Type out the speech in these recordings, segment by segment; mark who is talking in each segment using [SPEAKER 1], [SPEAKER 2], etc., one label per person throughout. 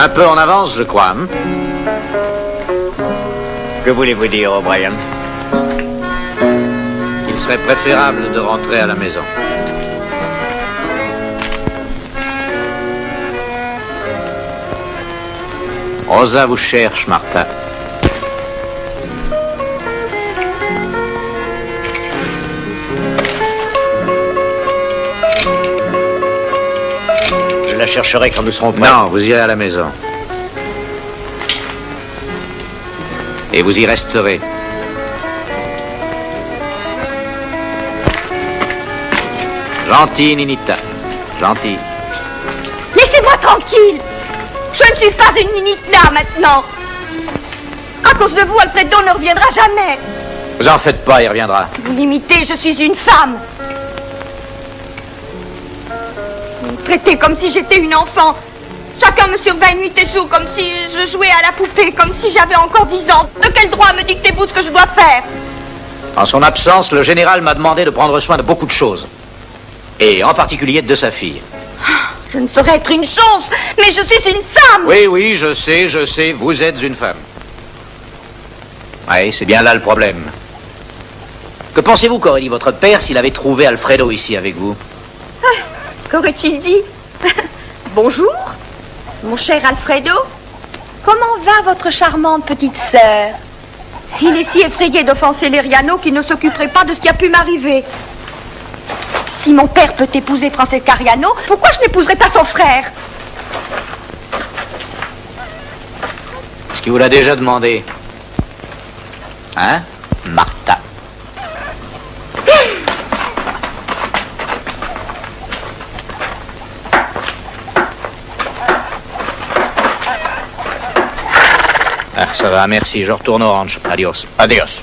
[SPEAKER 1] Un peu en avance, je crois. Hein? Que voulez-vous dire, O'Brien? Il serait préférable de rentrer à la maison. Rosa vous cherche, Martha.
[SPEAKER 2] Je la chercherai quand nous serons prêts.
[SPEAKER 1] Non, vous irez à la maison. Et vous y resterez. Gentil, Ninita. Gentil.
[SPEAKER 3] Laissez-moi tranquille. Je ne suis pas une Ninita maintenant. À cause de vous, Alfredo ne reviendra jamais.
[SPEAKER 1] Vous en faites pas, il reviendra.
[SPEAKER 3] Vous l'imitez, je suis une femme. Vous me traitez comme si j'étais une enfant. Chacun me surveille nuit et jour, comme si je jouais à la poupée, comme si j'avais encore 10 ans. De quel droit me dictez-vous ce que je dois faire?
[SPEAKER 1] En son absence, le général m'a demandé de prendre soin de beaucoup de choses. Et en particulier de sa fille.
[SPEAKER 3] Je ne saurais être une chose, mais je suis une femme.
[SPEAKER 1] Oui, je sais, vous êtes une femme. Oui, c'est bien là le problème. Que pensez-vous qu'aurait dit votre père s'il avait trouvé Alfredo ici avec vous?
[SPEAKER 3] Qu'aurait-il dit? Bonjour, mon cher Alfredo. Comment va votre charmante petite sœur? Il est si effrayé d'offenser Leriano qu'il ne s'occuperait pas de ce qui a pu m'arriver. Si mon père peut épouser Francesca Riano, pourquoi je n'épouserais pas son frère?
[SPEAKER 1] Est-ce qu'il vous l'a déjà demandé? Hein, Martha? Ah, ça va, merci, je retourne au ranch. Adios.
[SPEAKER 2] Adios.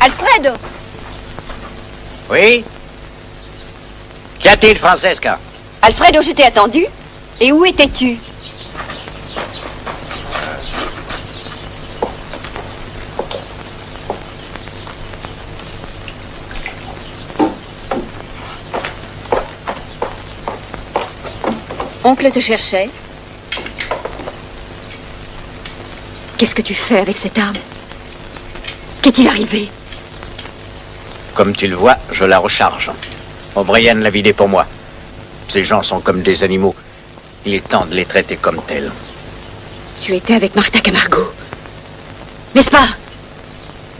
[SPEAKER 3] Alfredo!
[SPEAKER 2] Oui? Qu'y a-t-il, Francesca?
[SPEAKER 3] Alfredo, je t'ai attendu. Et où étais-tu? Oncle te cherchait. Qu'est-ce que tu fais avec cette arme? Qu'est-il arrivé?
[SPEAKER 2] Comme tu le vois, je la recharge. O'Brien l'a vidée pour moi. Ces gens sont comme des animaux. Il est temps de les traiter comme tels.
[SPEAKER 3] Tu étais avec Martha Camargo. N'est-ce pas?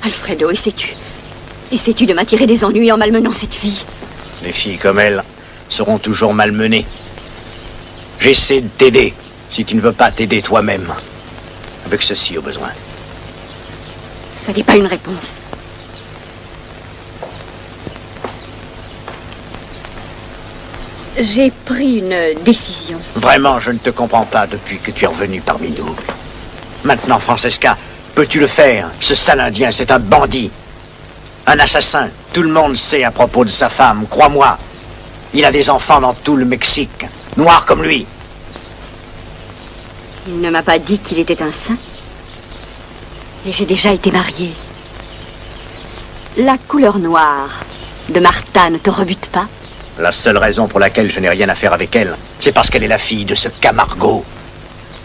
[SPEAKER 3] Alfredo, essaies-tu de m'attirer des ennuis en malmenant cette fille?
[SPEAKER 2] Les filles comme elle seront toujours malmenées. J'essaie de t'aider, si tu ne veux pas t'aider toi-même. Avec ceci au besoin.
[SPEAKER 3] Ça n'est pas une réponse. J'ai pris une décision.
[SPEAKER 2] Vraiment, je ne te comprends pas depuis que tu es revenu parmi nous. Maintenant, Francesca, peux-tu le faire? Ce sale Indien, c'est un bandit. Un assassin. Tout le monde sait à propos de sa femme, crois-moi. Il a des enfants dans tout le Mexique. Noirs comme lui.
[SPEAKER 3] Il ne m'a pas dit qu'il était un saint. Et j'ai déjà été mariée. La couleur noire de Martha ne te rebute pas?
[SPEAKER 2] La seule raison pour laquelle je n'ai rien à faire avec elle, c'est parce qu'elle est la fille de ce Camargo.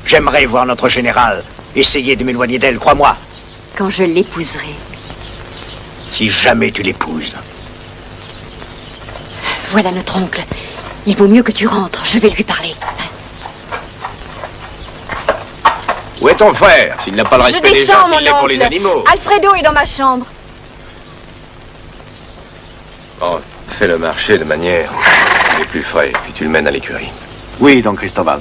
[SPEAKER 2] J'aimerais voir notre général essayer de m'éloigner d'elle, crois-moi.
[SPEAKER 3] Quand je l'épouserai.
[SPEAKER 2] Si jamais tu l'épouses.
[SPEAKER 3] Voilà notre oncle. Il vaut mieux que tu rentres. Je vais lui parler.
[SPEAKER 4] Où est ton frère? S'il n'a pas le
[SPEAKER 3] Je
[SPEAKER 4] respect des
[SPEAKER 3] descends,
[SPEAKER 4] gens,
[SPEAKER 3] mon
[SPEAKER 4] il l'est pour les
[SPEAKER 3] oncle.
[SPEAKER 4] animaux.
[SPEAKER 3] Alfredo est dans ma chambre.
[SPEAKER 4] Bon, fais le marché de manière qu'il est plus frais, puis tu le mènes à l'écurie.
[SPEAKER 5] Oui, don Cristobal.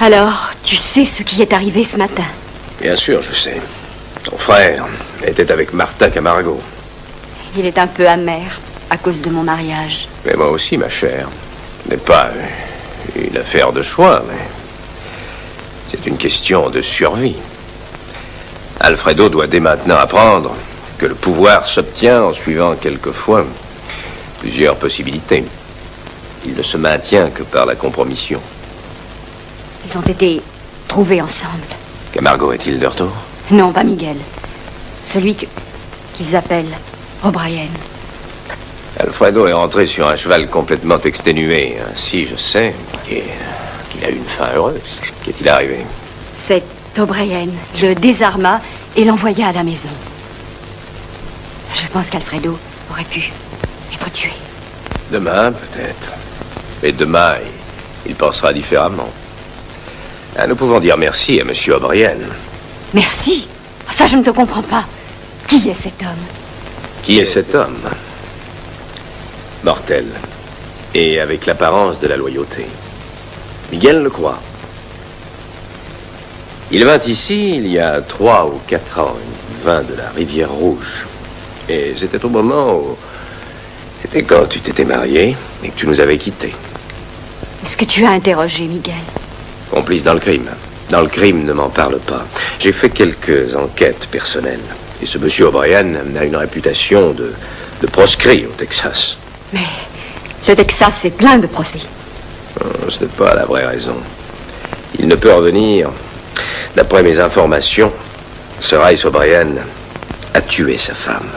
[SPEAKER 3] Alors, tu sais ce qui est arrivé ce matin?
[SPEAKER 4] Bien sûr, je sais. Ton frère était avec Martha Camargo.
[SPEAKER 3] Il est un peu amer à cause de mon mariage.
[SPEAKER 4] Mais moi aussi, ma chère. Ce n'est pas une affaire de choix, mais c'est une question de survie. Alfredo doit dès maintenant apprendre que le pouvoir s'obtient en suivant quelquefois Plusieurs possibilités. Il ne se maintient que par la compromission.
[SPEAKER 5] Ils ont été trouvés ensemble.
[SPEAKER 4] Camargo est-il de retour?
[SPEAKER 5] Non, pas Miguel. Celui qu'ils appellent O'Brien.
[SPEAKER 4] Alfredo est rentré sur un cheval complètement exténué. Ainsi, je sais qu'il a eu une fin heureuse. Qu'est-il arrivé?
[SPEAKER 5] Cet O'Brien le désarma et l'envoya à la maison. Je pense qu'Alfredo aurait pu être tué.
[SPEAKER 4] Demain, peut-être. Et demain, il pensera différemment. Ah, nous pouvons dire merci à Monsieur O'Brien.
[SPEAKER 5] Merci. Ça, je ne te comprends pas. Qui est cet homme?
[SPEAKER 4] Qui est cet homme? Mortel. Et avec l'apparence de la loyauté. Miguel le croit. Il vint ici il y a 3 ou 4 ans. Il vint de la Rivière Rouge. Et c'était au moment où... C'était quand tu t'étais marié et que tu nous avais quittés.
[SPEAKER 5] Est-ce que tu as interrogé Miguel?
[SPEAKER 4] Complice dans le crime. Dans le crime, ne m'en parle pas. J'ai fait quelques enquêtes personnelles. Et ce monsieur O'Brien a une réputation de proscrit au Texas.
[SPEAKER 5] Mais le Texas est plein de procès.
[SPEAKER 4] Ce n'est pas la vraie raison. Il ne peut revenir. D'après mes informations, ce Rice O'Brien a tué sa femme.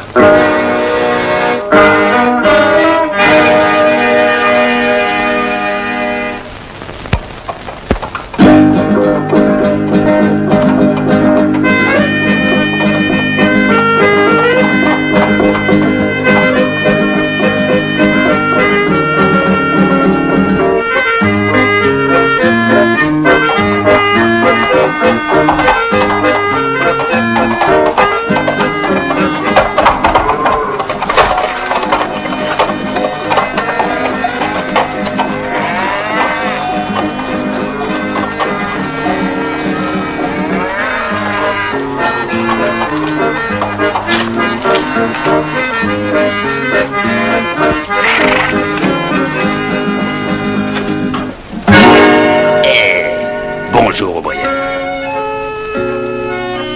[SPEAKER 6] Bonjour, O'Brien.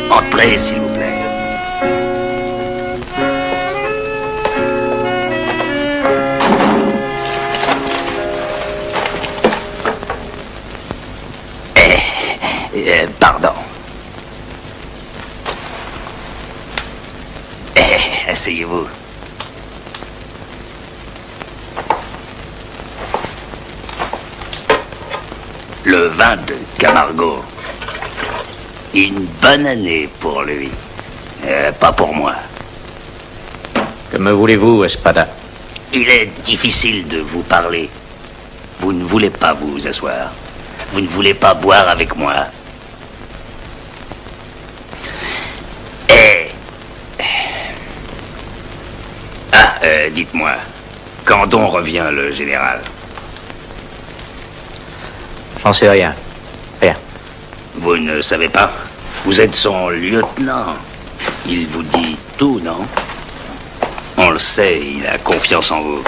[SPEAKER 6] Entrez, s'il vous plaît. Pardon. Asseyez-vous. Le vin de Camargo. Une bonne année pour lui. Pas pour moi.
[SPEAKER 1] Que me voulez-vous, Espada?
[SPEAKER 6] Il est difficile de vous parler. Vous ne voulez pas vous asseoir. Vous ne voulez pas boire avec moi. Dites-moi, quand donc revient le général?
[SPEAKER 1] J'en sais rien. Rien.
[SPEAKER 6] Vous ne savez pas? Vous êtes son lieutenant. Il vous dit tout, non? On le sait, il a confiance en vous.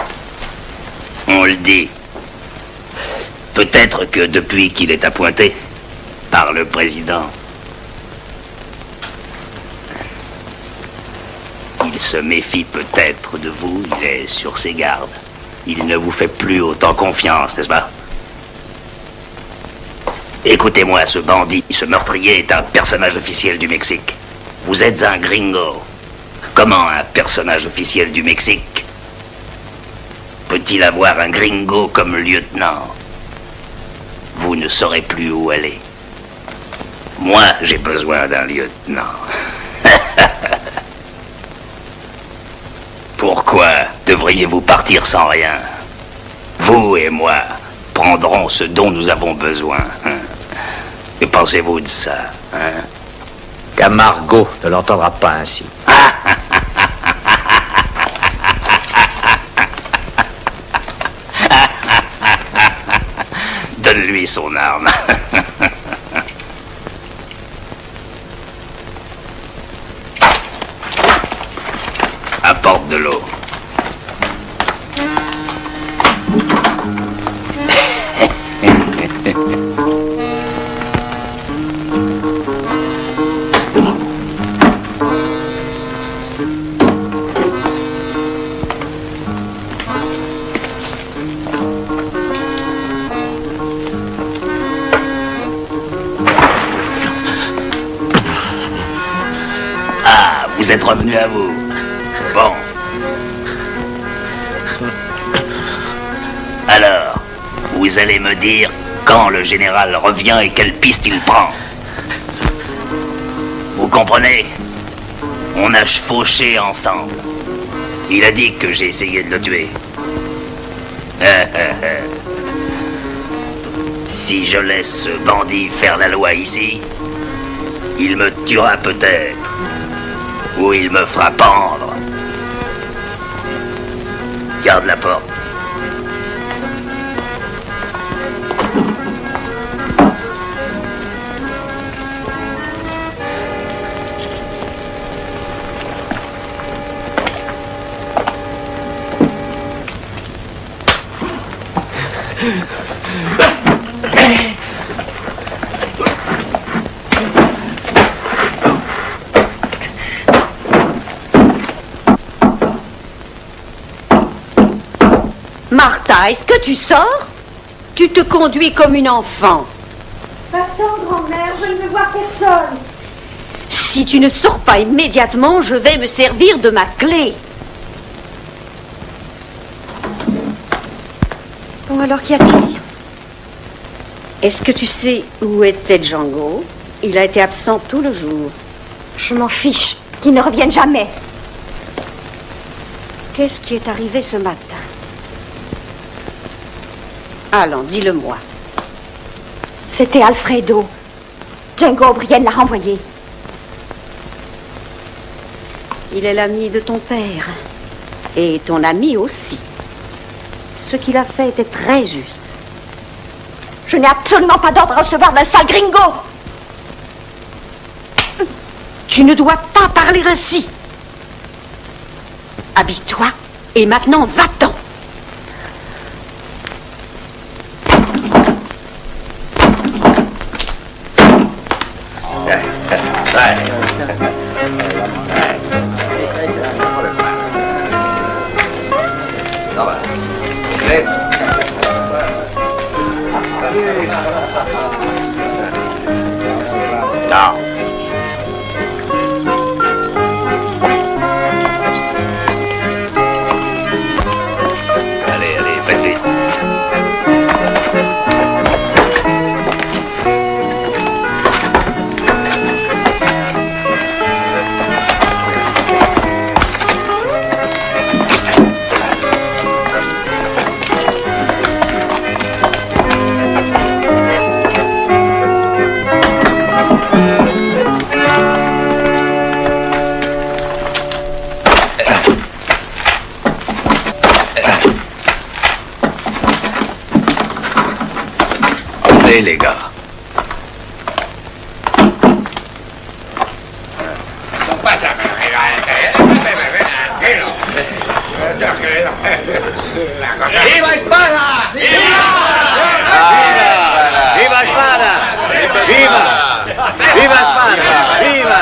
[SPEAKER 6] On le dit. Peut-être que depuis qu'il est appointé par le président, il se méfie peut-être de vous, il est sur ses gardes. Il ne vous fait plus autant confiance, n'est-ce pas? Écoutez-moi, ce bandit, ce meurtrier est un personnage officiel du Mexique. Vous êtes un gringo. Comment un personnage officiel du Mexique peut-il avoir un gringo comme lieutenant? Vous ne saurez plus où aller. Moi, j'ai besoin d'un lieutenant. Pourquoi devriez-vous partir sans rien? Vous et moi prendrons ce dont nous avons besoin. Que pensez-vous de ça, hein?
[SPEAKER 1] Camargo ne l'entendra pas ainsi.
[SPEAKER 6] Donne-lui son arme. Apporte de l'eau. Vous êtes revenu à vous. Bon. Alors, vous allez me dire quand le général revient et quelle piste il prend. Vous comprenez? On a chevauché ensemble. Il a dit que j'ai essayé de le tuer. Si je laisse ce bandit faire la loi ici, il me tuera peut-être. Ou il me fera pendre. Garde la porte.
[SPEAKER 5] Martha, est-ce que tu sors? Tu te conduis comme une enfant.
[SPEAKER 3] Attends, grand-mère, je ne veux voir personne.
[SPEAKER 5] Si tu ne sors pas immédiatement, je vais me servir de ma clé.
[SPEAKER 3] Bon, alors qu'y a-t-il?
[SPEAKER 5] Est-ce que tu sais où était Django? Il a été absent tout le jour.
[SPEAKER 3] Je m'en fiche, qu'il ne revienne jamais.
[SPEAKER 5] Qu'est-ce qui est arrivé ce matin? Allons, dis-le-moi.
[SPEAKER 3] C'était Alfredo. Django O'Brien l'a renvoyé.
[SPEAKER 5] Il est l'ami de ton père. Et ton ami aussi. Ce qu'il a fait était très juste.
[SPEAKER 3] Je n'ai absolument pas d'ordre à recevoir d'un sale gringo.
[SPEAKER 5] Tu ne dois pas parler ainsi. Habille-toi et maintenant va-t'en.
[SPEAKER 6] Non. Allez, faites vite. Allez, les gars.
[SPEAKER 2] Viva Espada! Viva! Viva Espada! Viva! Viva Espada! Viva!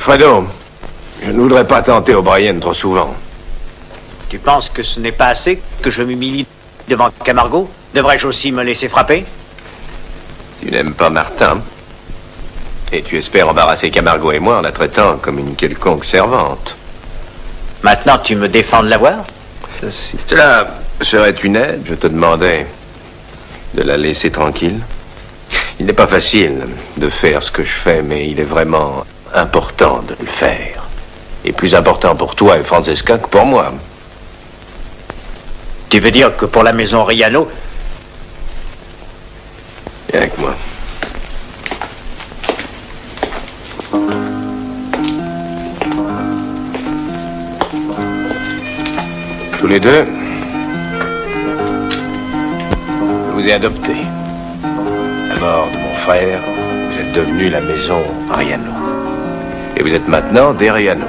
[SPEAKER 4] Alfredo, je ne voudrais pas tenter O'Brien trop souvent.
[SPEAKER 2] Tu penses que ce n'est pas assez que je m'humilie devant Camargo? Devrais-je aussi me laisser frapper?
[SPEAKER 4] Tu n'aimes pas Martin. Et tu espères embarrasser Camargo et moi en la traitant comme une quelconque servante.
[SPEAKER 2] Maintenant, tu me défends de la voir?
[SPEAKER 4] Si cela serait une aide, je te demandais de la laisser tranquille. Il n'est pas facile de faire ce que je fais, mais il est vraiment important de le faire. Et plus important pour toi et Francesca que pour moi.
[SPEAKER 2] Tu veux dire que pour la maison Riano...
[SPEAKER 4] Viens avec moi. Tous les deux, je vous ai adoptés. À la mort de mon frère, vous êtes devenus la maison Riano. Et vous êtes maintenant des Riano.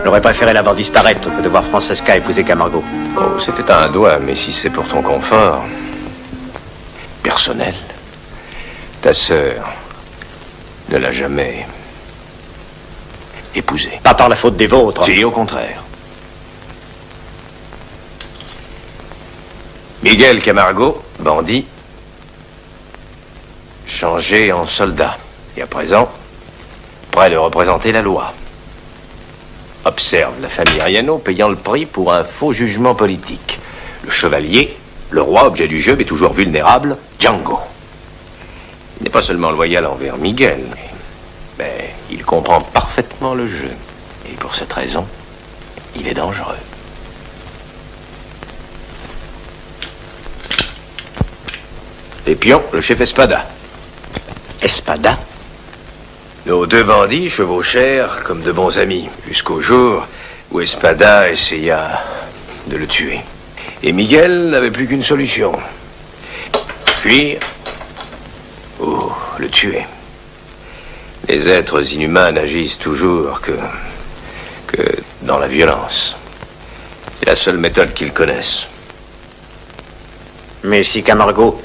[SPEAKER 2] J'aurais préféré la voir disparaître que de voir Francesca épouser Camargo.
[SPEAKER 4] Oh, c'était un doigt, mais si c'est pour ton confort personnel, ta sœur ne l'a jamais épousée.
[SPEAKER 2] Pas par la faute des vôtres.
[SPEAKER 4] Si, au contraire. Miguel Camargo, bandit, changé en soldat. Et à présent, prêt de représenter la loi. Observe la famille Riano payant le prix pour un faux jugement politique. Le chevalier, le roi, objet du jeu, mais toujours vulnérable, Django. Il n'est pas seulement loyal envers Miguel, mais il comprend parfaitement le jeu. Et pour cette raison, il est dangereux. Les pions, le chef Espada.
[SPEAKER 2] Espada?
[SPEAKER 4] Nos deux bandits chevauchèrent comme de bons amis, jusqu'au jour où Espada essaya de le tuer. Et Miguel n'avait plus qu'une solution. Fuir ou le tuer. Les êtres inhumains n'agissent toujours que dans la violence. C'est la seule méthode qu'ils connaissent.
[SPEAKER 2] Mais si Camargo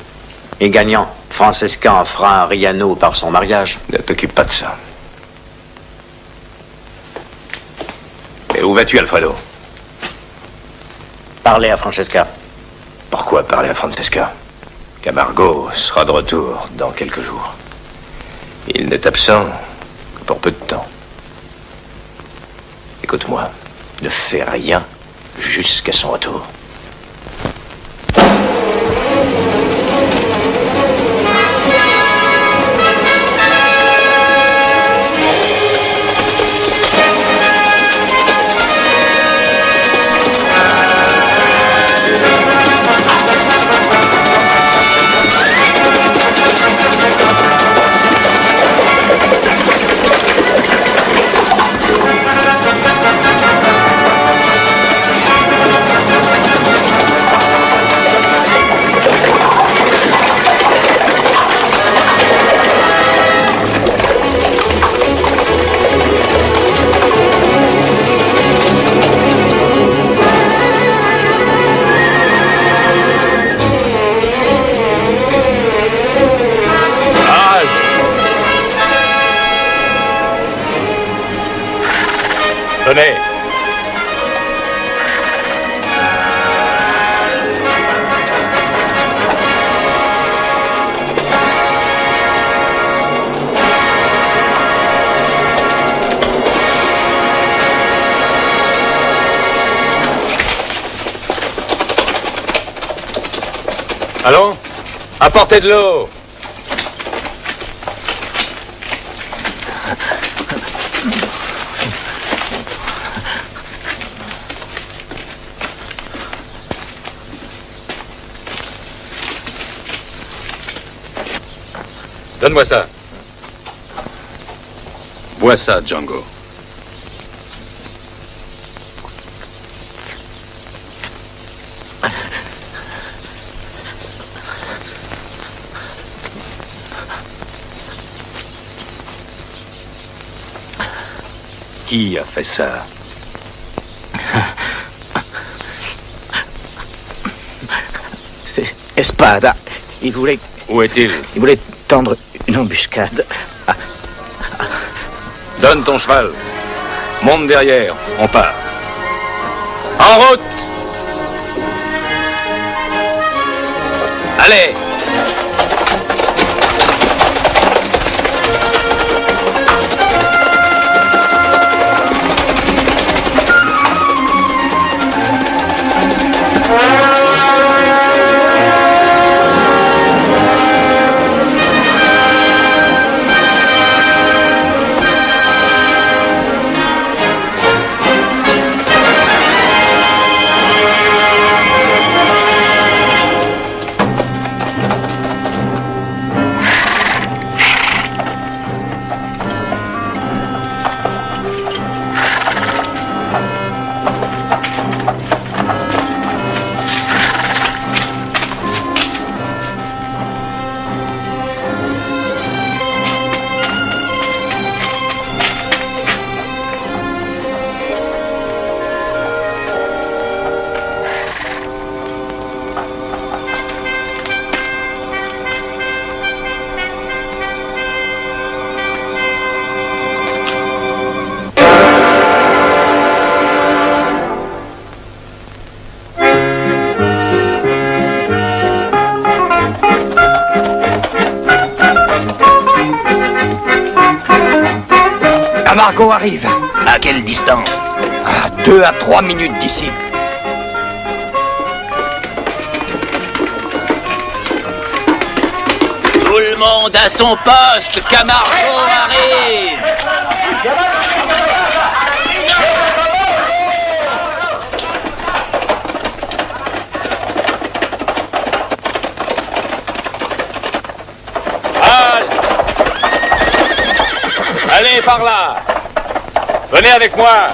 [SPEAKER 2] est gagnant, Francesca en fera un Riano par son mariage.
[SPEAKER 4] Ne t'occupe pas de ça. Mais où vas-tu, Alfredo?
[SPEAKER 2] Parlez à Francesca.
[SPEAKER 4] Pourquoi parler à Francesca? Camargo sera de retour dans quelques jours. Il n'est absent que pour peu de temps. Écoute-moi, ne fais rien jusqu'à son retour.
[SPEAKER 7] Tenez. Allons, apportez de l'eau. Donne-moi ça. Bois ça, Django. Qui a fait ça?
[SPEAKER 2] C'est Espada. Il voulait...
[SPEAKER 7] Où est-il?
[SPEAKER 2] Il voulait tendre une embuscade.
[SPEAKER 7] Donne ton cheval. Monte derrière, on part. En route! Allez!
[SPEAKER 2] Margot arrive.
[SPEAKER 6] À quelle distance?
[SPEAKER 2] À 2 à 3 minutes d'ici.
[SPEAKER 6] Tout le monde à son poste, Camargo arrive!
[SPEAKER 7] Allez, par là! Venez avec moi!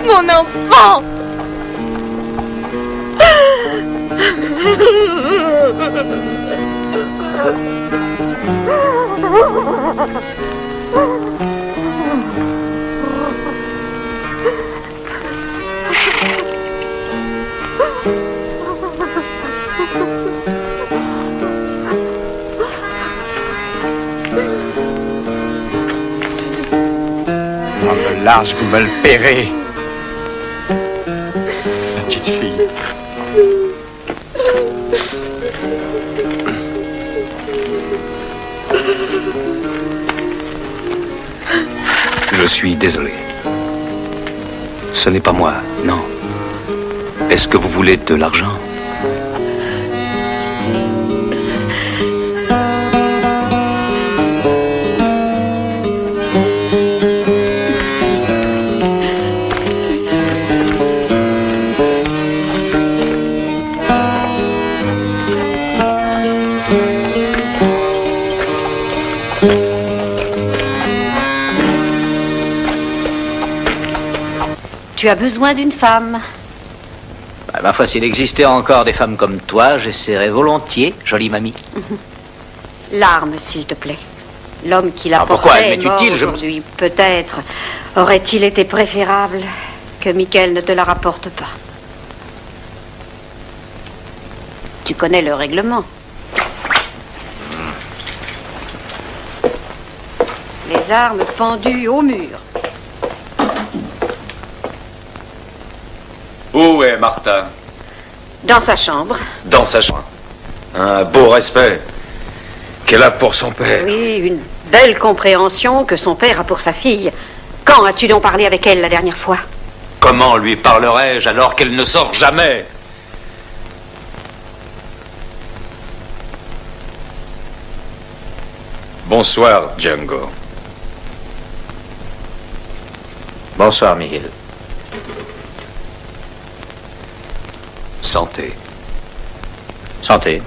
[SPEAKER 3] Mon enfant!
[SPEAKER 2] Dans le large, vous me le paierez. Ma petite fille.
[SPEAKER 7] Je suis désolé.
[SPEAKER 6] Ce n'est pas moi, non. Est-ce que vous voulez de l'argent?
[SPEAKER 5] Tu as besoin d'une femme.
[SPEAKER 1] Bah, ma foi, s'il existait encore des femmes comme toi, j'essaierais volontiers, jolie mamie.
[SPEAKER 5] L'arme, s'il te plaît. L'homme qui la
[SPEAKER 1] pourquoi
[SPEAKER 5] portait
[SPEAKER 1] elle
[SPEAKER 5] est mort
[SPEAKER 1] m'est utile,
[SPEAKER 5] aujourd'hui. Peut-être aurait-il été préférable que Michael ne te la rapporte pas. Tu connais le règlement. Les armes pendues au mur.
[SPEAKER 4] Où est Martha?
[SPEAKER 5] Dans sa chambre.
[SPEAKER 4] Dans sa chambre. Un beau respect qu'elle a pour son père.
[SPEAKER 5] Oui, une belle compréhension que son père a pour sa fille. Quand as-tu donc parlé avec elle la dernière fois?
[SPEAKER 1] Comment lui parlerais-je alors qu'elle ne sort jamais?
[SPEAKER 4] Bonsoir, Django.
[SPEAKER 1] Bonsoir, Miguel.
[SPEAKER 6] Santé.
[SPEAKER 1] Santé.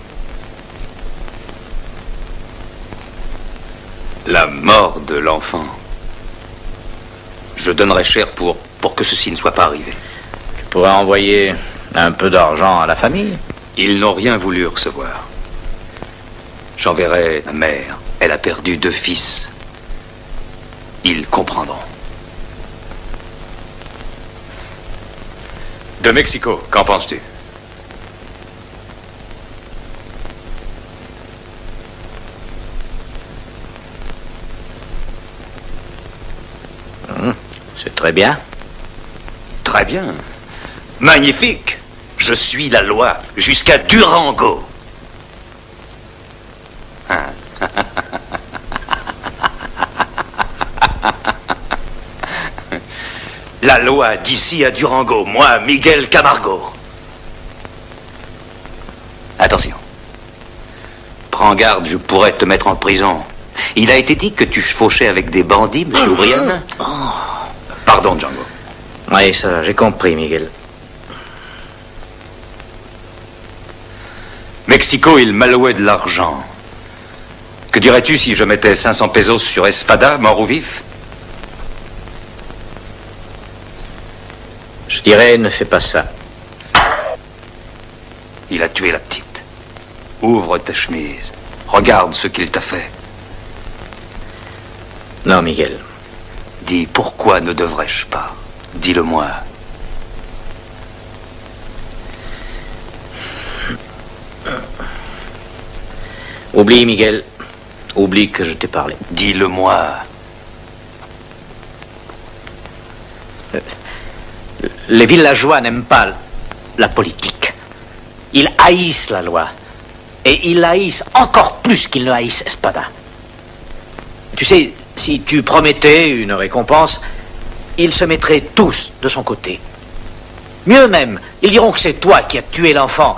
[SPEAKER 6] La mort de l'enfant. Je donnerais cher pour que ceci ne soit pas arrivé.
[SPEAKER 1] Tu pourrais envoyer un peu d'argent à la famille.
[SPEAKER 6] Ils n'ont rien voulu recevoir. J'enverrai ma mère. Elle a perdu 2 fils. Ils comprendront.
[SPEAKER 4] De Mexico, qu'en penses-tu?
[SPEAKER 1] C'est très bien.
[SPEAKER 6] Très bien. Magnifique. Je suis la loi jusqu'à Durango. La loi d'ici à Durango, moi, Miguel Camargo. Attention. Prends garde, je pourrais te mettre en prison. Il a été dit que tu chevauchais avec des bandits, monsieur O'Brien. Pardon, Django.
[SPEAKER 1] Oui, ça va, j'ai compris, Miguel.
[SPEAKER 6] Mexico, il m'allouait de l'argent. Que dirais-tu si je mettais 500 pesos sur Espada, mort ou vif?
[SPEAKER 1] Je dirais, ne fais pas ça.
[SPEAKER 6] Il a tué la petite. Ouvre ta chemise. Regarde ce qu'il t'a fait.
[SPEAKER 1] Non, Miguel.
[SPEAKER 6] Dis, pourquoi ne devrais-je pas? Dis-le-moi.
[SPEAKER 1] Oublie, Miguel. Oublie que je t'ai parlé.
[SPEAKER 6] Dis-le-moi.
[SPEAKER 1] Les villageois n'aiment pas la politique. Ils haïssent la loi. Et ils haïssent encore plus qu'ils ne haïssent Espada. Tu sais, si tu promettais une récompense, ils se mettraient tous de son côté. Mieux même, ils diront que c'est toi qui as tué l'enfant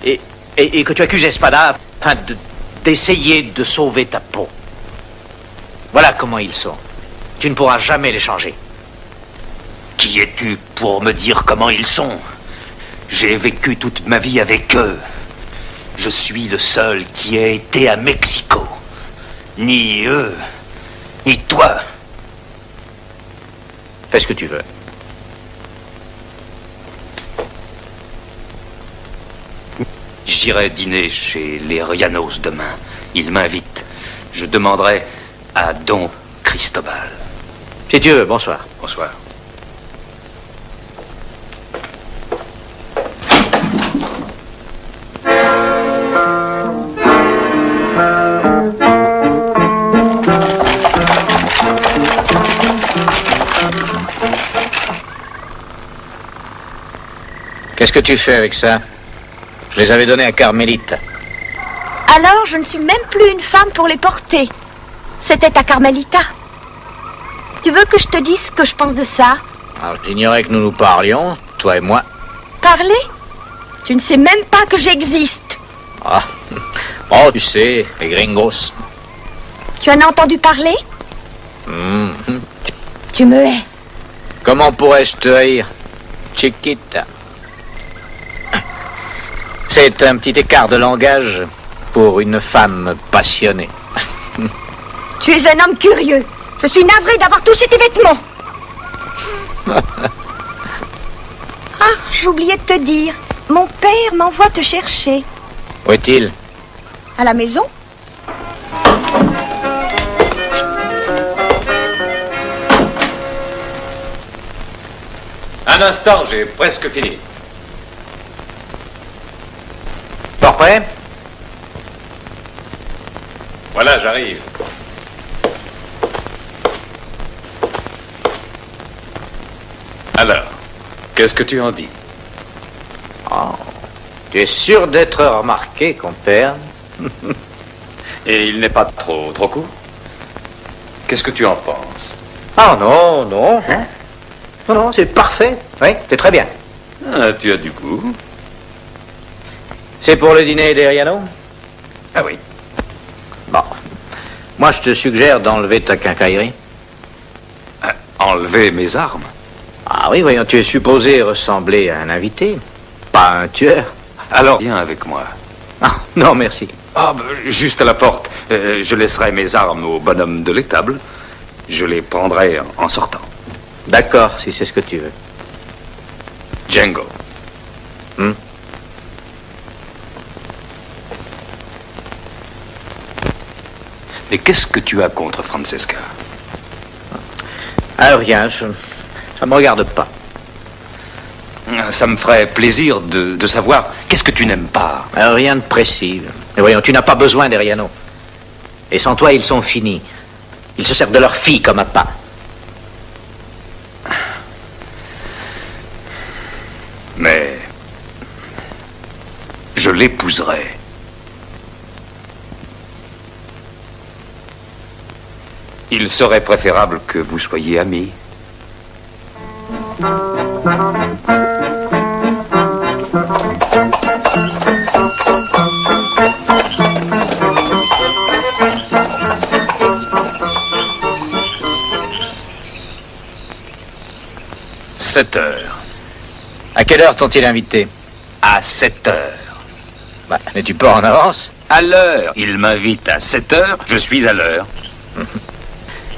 [SPEAKER 1] et que tu accuses Espada afin d'essayer de sauver ta peau. Voilà comment ils sont. Tu ne pourras jamais les changer.
[SPEAKER 6] Qui es-tu pour me dire comment ils sont? J'ai vécu toute ma vie avec eux. Je suis le seul qui ait été à Mexico. Ni eux, ni toi.
[SPEAKER 1] Fais ce que tu veux.
[SPEAKER 6] J'irai dîner chez les Rianos demain. Ils m'invitent. Je demanderai à Don Cristobal.
[SPEAKER 1] Si tu veux, bonsoir.
[SPEAKER 6] Bonsoir.
[SPEAKER 1] Qu'est-ce que tu fais avec ça? Je les avais donnés à Carmélite.
[SPEAKER 3] Alors, je ne suis même plus une femme pour les porter. C'était à Carmelita. Tu veux que je te dise ce que je pense de ça?
[SPEAKER 2] Alors, j'ignorais que nous nous parlions, toi et moi.
[SPEAKER 3] Parler? Tu ne sais même pas que j'existe.
[SPEAKER 2] Ah, oh, tu sais, les gringos.
[SPEAKER 3] Tu en as entendu parler?
[SPEAKER 2] Mhm.
[SPEAKER 3] Tu me hais.
[SPEAKER 2] Comment pourrais-je te haïr, Chiquita? C'est un petit écart de langage pour une femme passionnée.
[SPEAKER 3] Tu es un homme curieux. Je suis navrée d'avoir touché tes vêtements. Ah, j'oubliais de te dire. Mon père m'envoie te chercher.
[SPEAKER 2] Où est-il?
[SPEAKER 3] À la maison?
[SPEAKER 7] Un instant, j'ai presque fini.
[SPEAKER 1] Portrait?
[SPEAKER 7] Voilà, j'arrive. Alors, qu'est-ce que tu en dis?
[SPEAKER 1] Oh, tu es sûr d'être remarqué, compère?
[SPEAKER 7] Et il n'est pas trop court? Qu'est-ce que tu en penses?
[SPEAKER 1] Ah non, non. Hein? Non, non, c'est parfait. Oui, c'est très bien.
[SPEAKER 7] Ah, tu as du goût.
[SPEAKER 1] C'est pour le dîner d'Eriano?
[SPEAKER 7] Ah oui.
[SPEAKER 1] Bon. Moi, je te suggère d'enlever ta quincaillerie.
[SPEAKER 7] Enlever mes armes?
[SPEAKER 1] Ah oui, voyons, tu es supposé ressembler à un invité, pas à un tueur.
[SPEAKER 7] Alors, viens avec moi.
[SPEAKER 1] Ah, non, merci.
[SPEAKER 7] Ah, juste à la porte. Je laisserai mes armes au bonhomme de l'étable. Je les prendrai en sortant.
[SPEAKER 1] D'accord, si c'est ce que tu veux.
[SPEAKER 7] Django. Mais qu'est-ce que tu as contre Francesca?
[SPEAKER 1] Ah, rien, ça me regarde pas.
[SPEAKER 7] Ça me ferait plaisir de savoir qu'est-ce que tu n'aimes pas.
[SPEAKER 1] Rien de précis. Mais voyons, tu n'as pas besoin d'Eriano. Et sans toi, ils sont finis. Ils se servent de leur fille comme appât.
[SPEAKER 7] Mais je l'épouserai. Il serait préférable que vous soyez amis. « 7 heures.
[SPEAKER 2] À quelle heure t'ont-ils invité?
[SPEAKER 7] À 7 heures.
[SPEAKER 2] Bah, n'es-tu pas en avance?
[SPEAKER 7] À l'heure. Il m'invite à 7 heures, je suis à l'heure.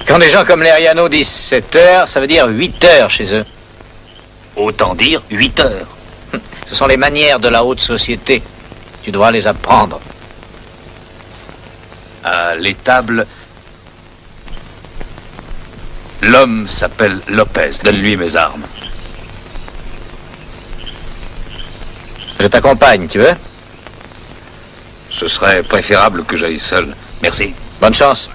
[SPEAKER 2] Quand des gens comme l'Eriano disent 7 heures, ça veut dire 8 heures chez eux.
[SPEAKER 6] Autant dire 8 heures.
[SPEAKER 2] Ce sont les manières de la haute société. Tu dois les apprendre.
[SPEAKER 7] À l'étable, l'homme s'appelle Lopez. Donne-lui mes armes.
[SPEAKER 2] Je t'accompagne, tu veux?
[SPEAKER 7] Ce serait préférable que j'aille seul. Merci.
[SPEAKER 2] Bonne chance.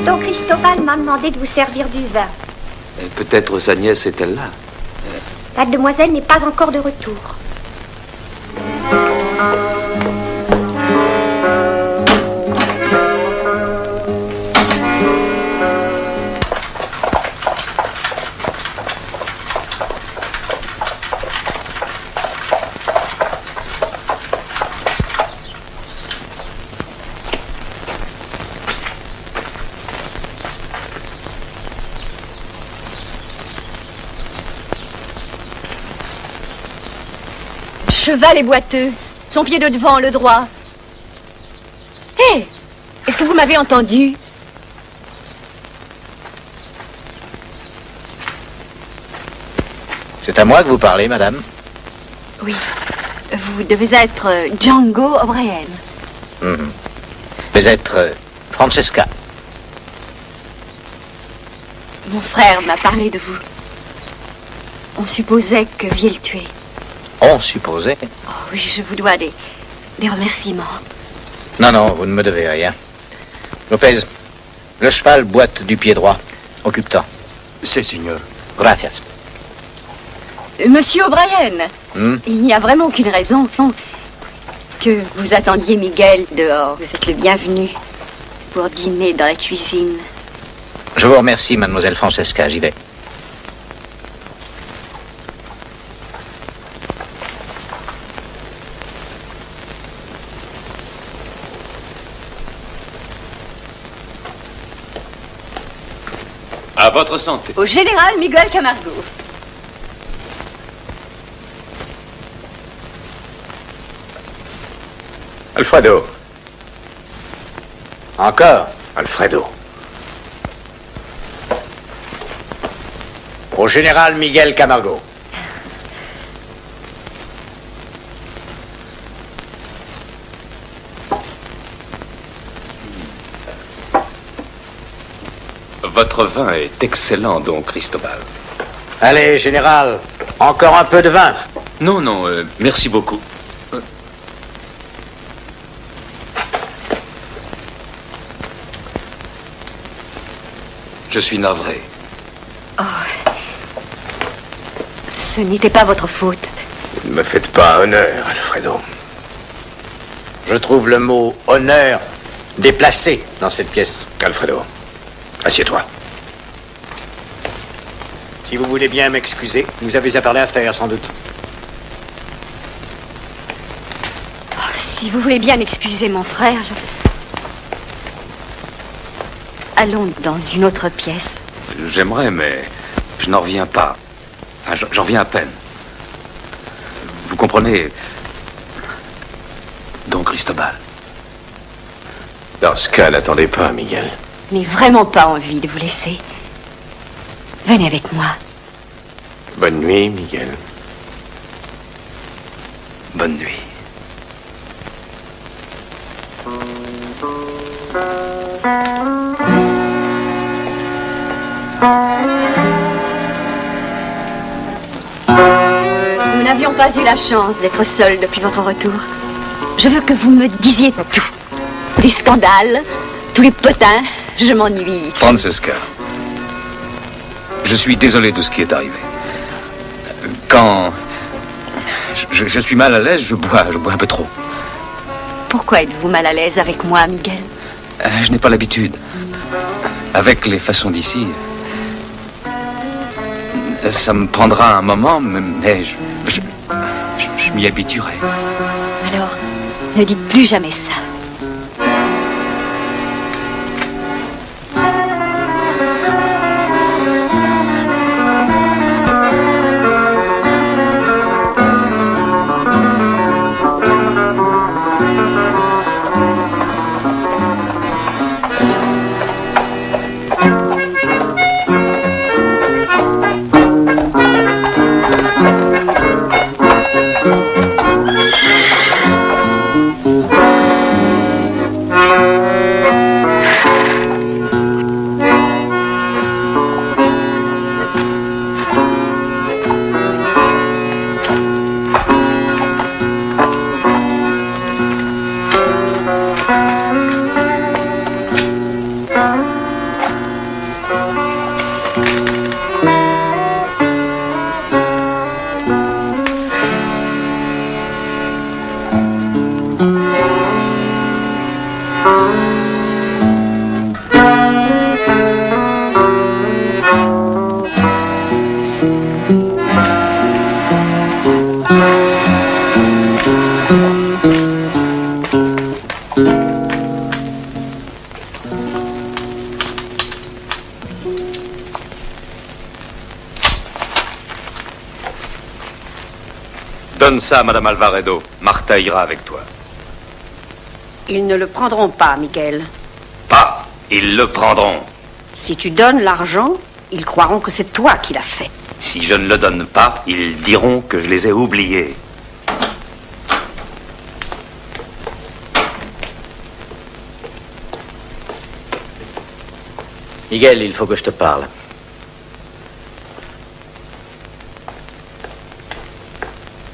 [SPEAKER 3] Don Cristobal m'a demandé de vous servir du vin.
[SPEAKER 7] Peut-être sa nièce est-elle là?
[SPEAKER 3] La demoiselle n'est pas encore de retour.
[SPEAKER 5] Cheval et boiteux, son pied de devant, le droit. Hé, est-ce que vous m'avez entendu?
[SPEAKER 2] C'est à moi que vous parlez, madame?
[SPEAKER 5] Oui, vous devez être Django O'Brien.
[SPEAKER 2] Vous êtes Francesca.
[SPEAKER 5] Mon frère m'a parlé de vous. On supposait que vous le tuer.
[SPEAKER 2] On supposait.
[SPEAKER 5] Oh oui, je vous dois des remerciements.
[SPEAKER 2] Non, non, vous ne me devez rien. Lopez, le cheval boite du pied droit. Occupe-toi.
[SPEAKER 1] C'est, signor.
[SPEAKER 2] Gracias.
[SPEAKER 5] Monsieur O'Brien, il n'y a vraiment aucune raison que vous attendiez Miguel dehors. Vous êtes le bienvenu pour dîner dans la cuisine.
[SPEAKER 2] Je vous remercie, mademoiselle Francesca. J'y vais.
[SPEAKER 7] À votre santé.
[SPEAKER 5] Au général Miguel Camargo.
[SPEAKER 4] Alfredo.
[SPEAKER 2] Encore.
[SPEAKER 4] Alfredo.
[SPEAKER 2] Au général Miguel Camargo.
[SPEAKER 7] Votre vin est excellent, don Cristobal.
[SPEAKER 2] Allez, général, encore un peu de vin.
[SPEAKER 7] Non, non, merci beaucoup. Je suis navré.
[SPEAKER 5] Ce n'était pas votre faute.
[SPEAKER 4] Ne me faites pas honneur, Alfredo.
[SPEAKER 2] Je trouve le mot honneur déplacé dans cette pièce.
[SPEAKER 4] Alfredo, assieds-toi.
[SPEAKER 2] Si vous voulez bien m'excuser, vous avez à parler à faire, sans doute.
[SPEAKER 5] Si vous voulez bien excuser mon frère, allons dans une autre pièce.
[SPEAKER 7] J'aimerais, mais je n'en reviens pas. Enfin, j'en reviens à peine. Vous comprenez, don Cristobal.
[SPEAKER 4] Dans ce cas, n'attendez pas, Miguel.
[SPEAKER 5] Je n'ai vraiment pas envie de vous laisser. Venez avec moi.
[SPEAKER 4] Bonne nuit, Miguel.
[SPEAKER 7] Bonne nuit.
[SPEAKER 5] Nous n'avions pas eu la chance d'être seuls depuis votre retour. Je veux que vous me disiez tout. Les scandales, tous les potins, je m'ennuie.
[SPEAKER 7] Francesca, je suis désolé de ce qui est arrivé. Quand je suis mal à l'aise, je bois un peu trop.
[SPEAKER 5] Pourquoi êtes-vous mal à l'aise avec moi, Miguel?
[SPEAKER 7] Je n'ai pas l'habitude. Avec les façons d'ici, ça me prendra un moment, mais je m'y habituerai.
[SPEAKER 5] Alors, ne dites plus jamais ça.
[SPEAKER 7] Donne ça, Madame Alvaredo. Martha ira avec toi.
[SPEAKER 8] Ils ne le prendront pas, Miguel.
[SPEAKER 7] Pas. Ils le prendront.
[SPEAKER 8] Si tu donnes l'argent, ils croiront que c'est toi qui l'as fait.
[SPEAKER 7] Si je ne le donne pas, ils diront que je les ai oubliés.
[SPEAKER 2] Miguel, il faut que je te parle.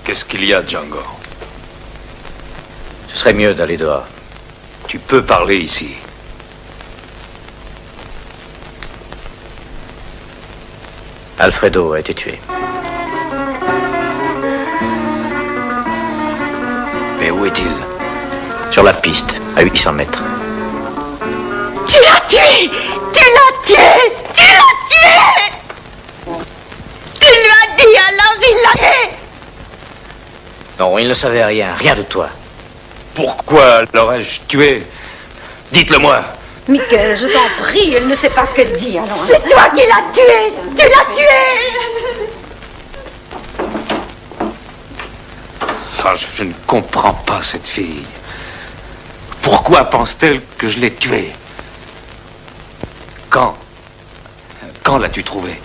[SPEAKER 7] Qu'est-ce qu'il y a, Django?
[SPEAKER 2] Ce serait mieux d'aller dehors.
[SPEAKER 7] Tu peux parler ici.
[SPEAKER 1] Alfredo a été tué.
[SPEAKER 4] Mais où est-il?
[SPEAKER 1] Sur la piste, à 800 mètres.
[SPEAKER 3] Tu l'as tué! Tu l'as tué! Tu l'as tué! Tu lui as dit alors il l'a tué!
[SPEAKER 1] Non, il ne savait rien de toi.
[SPEAKER 4] Pourquoi l'aurais-je tué? Dites-le-moi.
[SPEAKER 8] Miguel, je t'en prie, elle ne sait pas ce qu'elle dit, alors.
[SPEAKER 3] C'est toi qui l'as tué! Tu l'as tué!
[SPEAKER 7] Ah, je ne comprends pas cette fille. Pourquoi pense-t-elle que je l'ai tuée? Quand l'as-tu trouvé?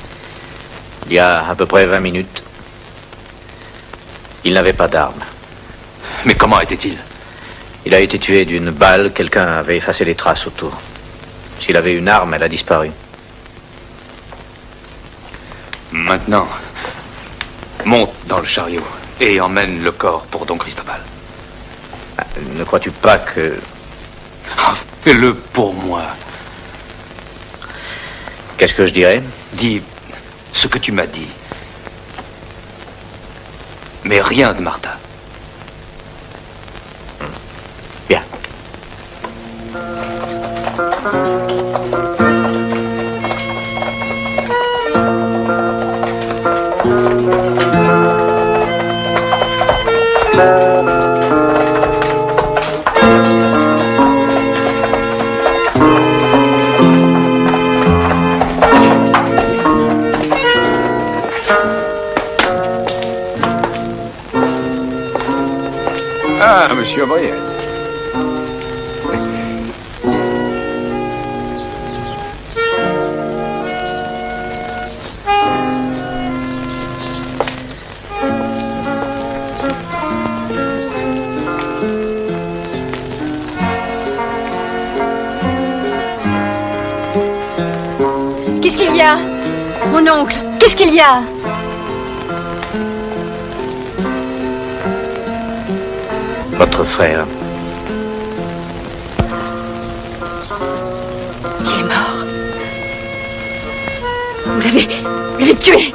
[SPEAKER 1] Il y a à peu près 20 minutes. Il n'avait pas d'arme.
[SPEAKER 7] Mais comment était-il?
[SPEAKER 1] Il a été tué d'une balle. Quelqu'un avait effacé les traces autour. S'il avait une arme, elle a disparu.
[SPEAKER 7] Maintenant, monte dans le chariot et emmène le corps pour Don Cristobal.
[SPEAKER 1] Ne crois-tu pas que...
[SPEAKER 7] Ah, fais-le pour moi.
[SPEAKER 1] Qu'est-ce que je dirais?
[SPEAKER 7] Dis ce que tu m'as dit. Mais rien de Martha.
[SPEAKER 1] Bien.
[SPEAKER 4] Ah, monsieur O'Brien.
[SPEAKER 5] Qu'est-ce qu'il y a? Mon oncle, qu'est-ce qu'il y a?
[SPEAKER 1] Votre frère.
[SPEAKER 5] Il est mort. Vous l'avez tué.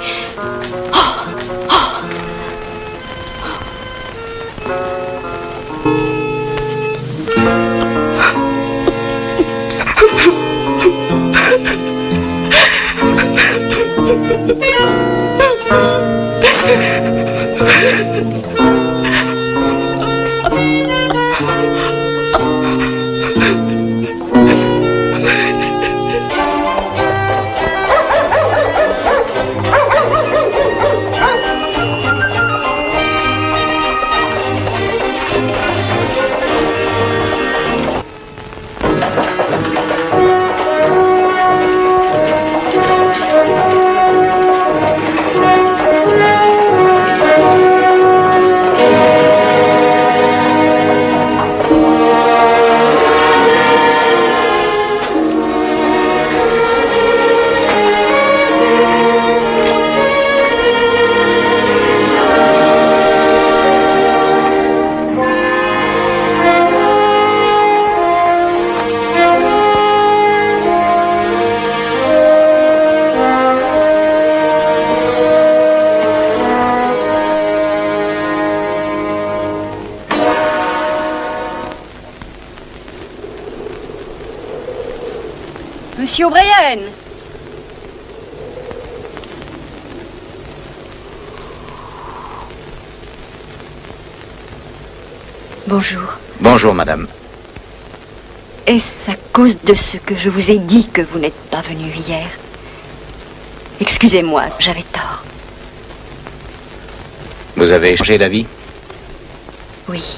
[SPEAKER 5] Monsieur O'Brien. Bonjour.
[SPEAKER 1] Bonjour, madame.
[SPEAKER 5] Est-ce à cause de ce que je vous ai dit que vous n'êtes pas venu hier? Excusez-moi, j'avais tort.
[SPEAKER 1] Vous avez changé d'avis?
[SPEAKER 5] Oui.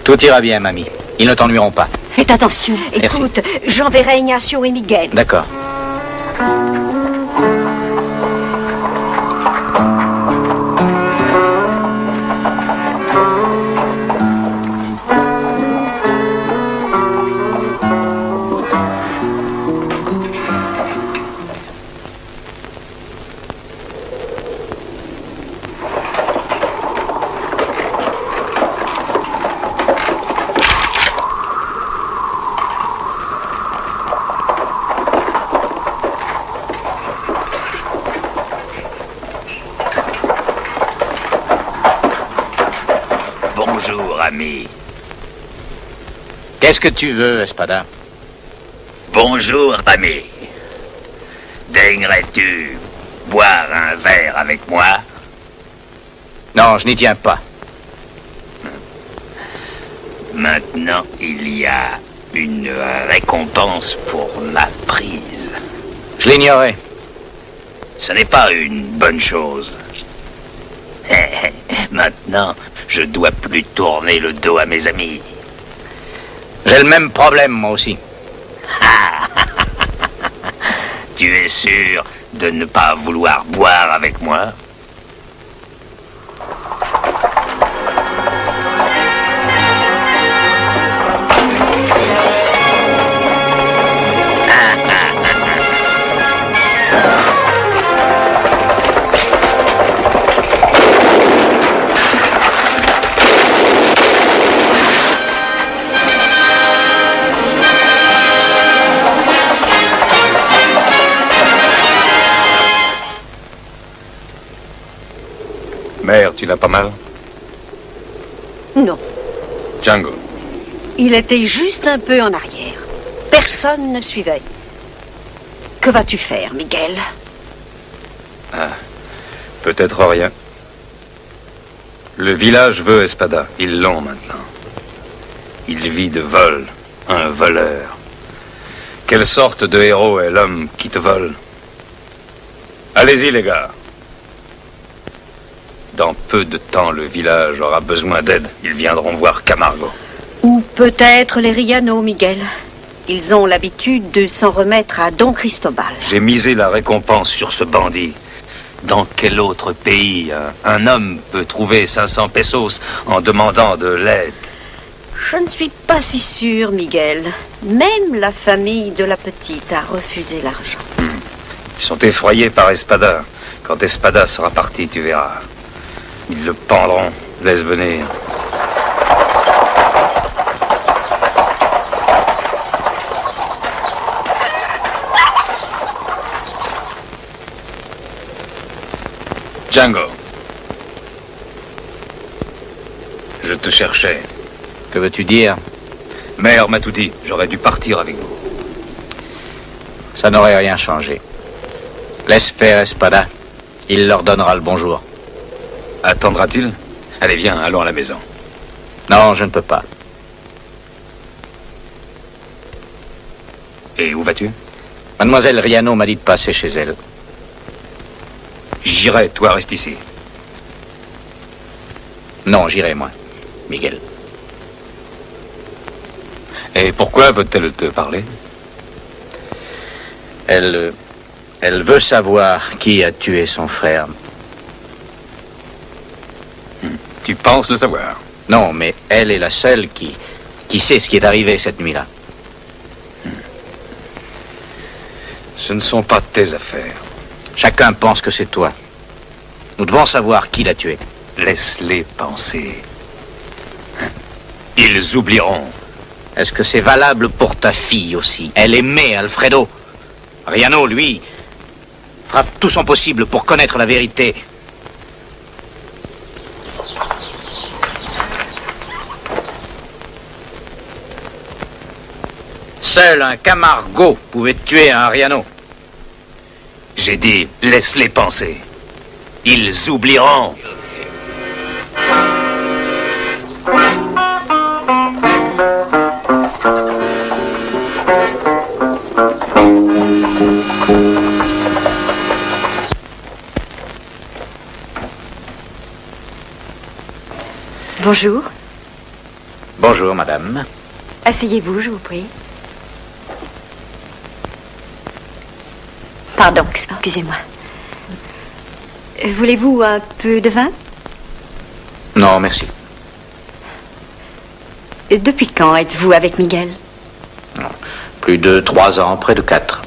[SPEAKER 1] Tout ira bien, mamie. Ils ne t'ennuieront pas.
[SPEAKER 5] Faites attention.
[SPEAKER 1] Merci.
[SPEAKER 8] Écoute, j'enverrai Ignacio et Miguel.
[SPEAKER 1] D'accord.
[SPEAKER 6] ami.
[SPEAKER 2] Qu'est-ce que tu veux, Espada?
[SPEAKER 6] Bonjour, ami. Daignerais-tu boire un verre avec moi?
[SPEAKER 2] Non, je n'y tiens pas.
[SPEAKER 6] Maintenant, il y a une récompense pour ma prise.
[SPEAKER 2] Je l'ignorais.
[SPEAKER 6] Ce n'est pas une bonne chose. Maintenant, je dois plus tourner le dos à mes amis.
[SPEAKER 2] J'ai le même problème, moi aussi.
[SPEAKER 6] Tu es sûr de ne pas vouloir boire avec moi?
[SPEAKER 7] Mère, tu l'as pas mal?
[SPEAKER 8] Non.
[SPEAKER 7] Django.
[SPEAKER 8] Il était juste un peu en arrière. Personne ne suivait. Que vas-tu faire, Miguel?
[SPEAKER 7] Peut-être rien. Le village veut Espada. Ils l'ont maintenant. Il vit de vol. Un voleur. Quelle sorte de héros est l'homme qui te vole? Allez-y, les gars. Dans peu de temps, le village aura besoin d'aide. Ils viendront voir Camargo.
[SPEAKER 8] Ou peut-être les Riano, Miguel. Ils ont l'habitude de s'en remettre à Don Cristobal.
[SPEAKER 7] J'ai misé la récompense sur ce bandit. Dans quel autre pays un homme peut trouver 500 pesos en demandant de l'aide?
[SPEAKER 8] Je ne suis pas si sûre, Miguel. Même la famille de la petite a refusé l'argent.
[SPEAKER 7] Ils sont effrayés par Espada. Quand Espada sera parti, tu verras. Ils le pendront. Laisse venir. Django. Je te cherchais.
[SPEAKER 2] Que veux-tu dire?
[SPEAKER 7] Mère m'a tout dit. J'aurais dû partir avec vous.
[SPEAKER 2] Ça n'aurait rien changé. Laisse faire Espada. Il leur donnera le bonjour.
[SPEAKER 7] Attendra-t-il? Allez, viens, allons à la maison.
[SPEAKER 2] Non, je ne peux pas.
[SPEAKER 7] Et où vas-tu?
[SPEAKER 2] Mademoiselle Riano m'a dit de passer chez elle.
[SPEAKER 7] J'irai, toi reste ici.
[SPEAKER 2] Non, j'irai, moi, Miguel.
[SPEAKER 7] Et pourquoi veut-elle te parler?
[SPEAKER 2] Elle veut savoir qui a tué son frère.
[SPEAKER 7] Tu penses le savoir?
[SPEAKER 2] Non, mais elle est la seule qui sait ce qui est arrivé cette nuit-là.
[SPEAKER 7] Ce ne sont pas tes affaires.
[SPEAKER 2] Chacun pense que c'est toi. Nous devons savoir qui l'a tué.
[SPEAKER 7] Laisse-les penser. Ils oublieront.
[SPEAKER 2] Est-ce que c'est valable pour ta fille aussi? Elle aimait Alfredo. Riano, lui, fera tout son possible pour connaître la vérité. Seul un Camargo pouvait tuer un Riano.
[SPEAKER 7] J'ai dit, laisse-les penser. Ils oublieront.
[SPEAKER 5] Bonjour.
[SPEAKER 2] Bonjour, madame.
[SPEAKER 5] Asseyez-vous, je vous prie. Pardon, excusez-moi. Voulez-vous un peu de vin?
[SPEAKER 2] Non, merci.
[SPEAKER 5] Depuis quand êtes-vous avec Miguel?
[SPEAKER 2] Plus de 3 ans, près de 4.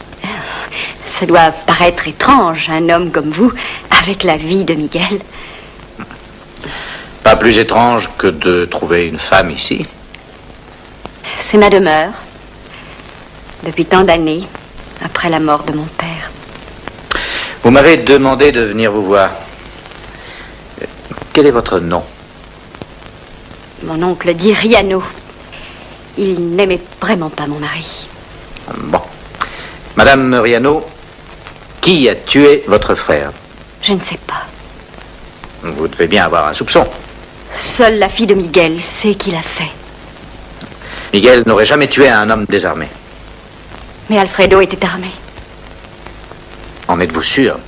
[SPEAKER 5] Ça doit paraître étrange, un homme comme vous, avec la vie de Miguel.
[SPEAKER 2] Pas plus étrange que de trouver une femme ici.
[SPEAKER 5] C'est ma demeure. Depuis tant d'années, après la mort de mon père.
[SPEAKER 2] Vous m'avez demandé de venir vous voir. Quel est votre nom?
[SPEAKER 5] Mon oncle dit Riano. Il n'aimait vraiment pas mon mari.
[SPEAKER 1] Bon. Madame Riano, qui a tué votre frère?
[SPEAKER 5] Je ne sais pas.
[SPEAKER 1] Vous devez bien avoir un soupçon.
[SPEAKER 5] Seule la fille de Miguel sait qui l'a fait.
[SPEAKER 1] Miguel n'aurait jamais tué un homme désarmé.
[SPEAKER 5] Mais Alfredo était armé.
[SPEAKER 1] En êtes-vous sûr?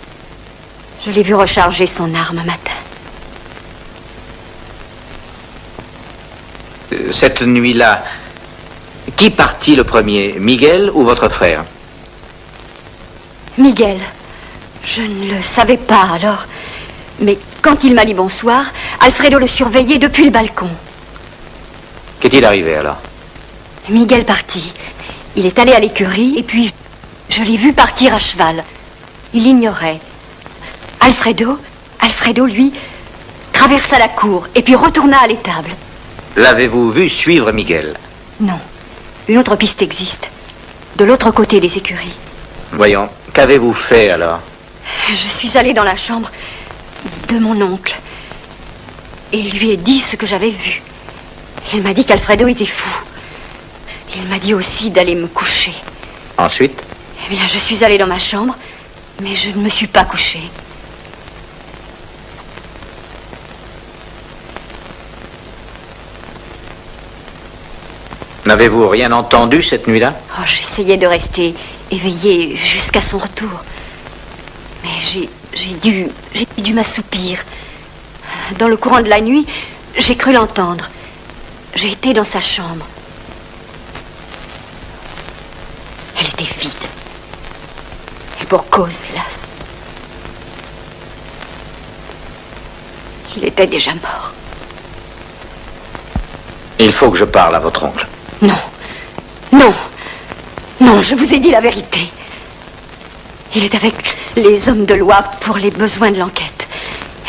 [SPEAKER 5] Je l'ai vu recharger son arme un matin.
[SPEAKER 1] Cette nuit-là, qui partit le premier, Miguel ou votre frère?
[SPEAKER 5] Miguel. Je ne le savais pas alors. Mais quand il m'a dit bonsoir, Alfredo le surveillait depuis le balcon.
[SPEAKER 1] Qu'est-il arrivé alors?
[SPEAKER 5] Miguel partit. Il est allé à l'écurie et puis je l'ai vu partir à cheval. Il ignorait. Alfredo, lui, traversa la cour et puis retourna à l'étable.
[SPEAKER 1] L'avez-vous vu suivre Miguel?
[SPEAKER 5] Non. Une autre piste existe. De l'autre côté des écuries.
[SPEAKER 1] Voyons, qu'avez-vous fait alors?
[SPEAKER 5] Je suis allée dans la chambre de mon oncle et lui ai dit ce que j'avais vu. Il m'a dit qu'Alfredo était fou. Il m'a dit aussi d'aller me coucher.
[SPEAKER 1] Ensuite?
[SPEAKER 5] Eh bien, je suis allée dans ma chambre, mais je ne me suis pas couchée.
[SPEAKER 1] N'avez-vous rien entendu cette nuit-là?
[SPEAKER 5] Oh, j'essayais de rester éveillée jusqu'à son retour. Mais j'ai dû m'assoupir. Dans le courant de la nuit, j'ai cru l'entendre. J'ai été dans sa chambre. Elle était vide. Et pour cause, hélas. Il était déjà mort.
[SPEAKER 1] Il faut que je parle à votre oncle.
[SPEAKER 5] Non, je vous ai dit la vérité. Il est avec les hommes de loi pour les besoins de l'enquête.